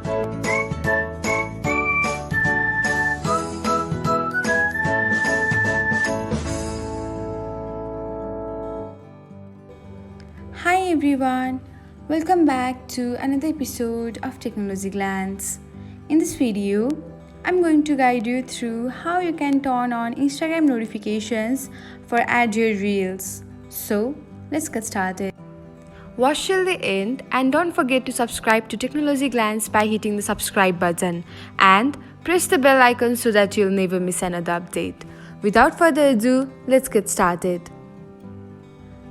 Hi everyone, welcome back to another episode of Technologyglance. In this video, I'm going to guide you through how you can turn on Instagram notifications for add your reels. So, let's get started. Watch till the end and don't forget to subscribe to Technologyglance by hitting the subscribe button and press the bell icon so that you'll never miss another update. Without further ado, let's get started.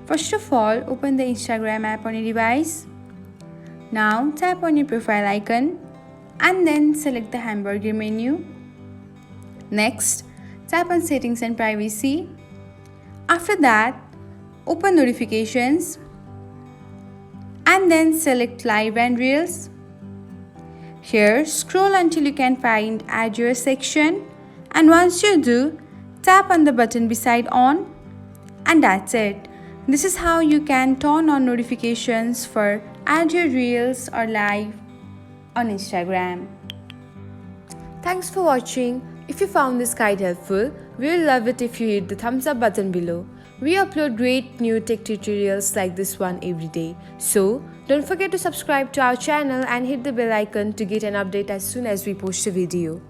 First of all, open the Instagram app on your device. Now tap on your profile icon and then select the hamburger menu. Next, tap on settings and privacy. After that, open notifications and then select live and reels. Here, scroll until you can find add your section, and once you do, tap on the button beside on, and that's it. This is how you can turn on notifications for add your reels or live on Instagram. Thanks for watching. If you found this guide helpful, we will love it if you hit the thumbs up button below. We upload great new tech tutorials like this one every day. So don't forget to subscribe to our channel and hit the bell icon to get an update as soon as we post a video.